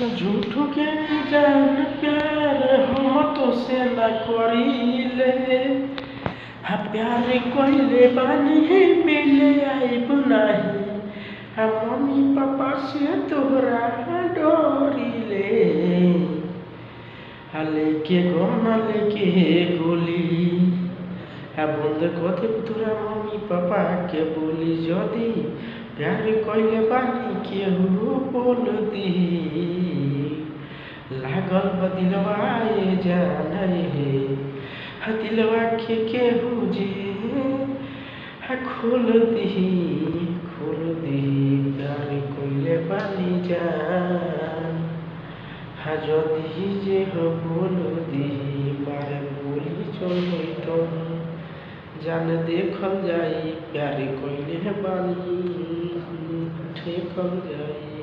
झूठो के जान प्यार हम तो से ना करीले प्यार कइले बानी मिले आइब नाही मम्मी पापा से तोहरा डरिले लेके गना लेके गोली बंद कदे तोरा मम्मी पापा के बोली जदी प्यार कइले बानी केहू बोल दी लागल बदिलवा ये जाने हे दिलवा के केहू जे खोल दी प्यार कइले बानी जान जदी जे बोल दी मारे बोली चल तो जान देखल जाई प्यार कइले बानी ठेकल जाई।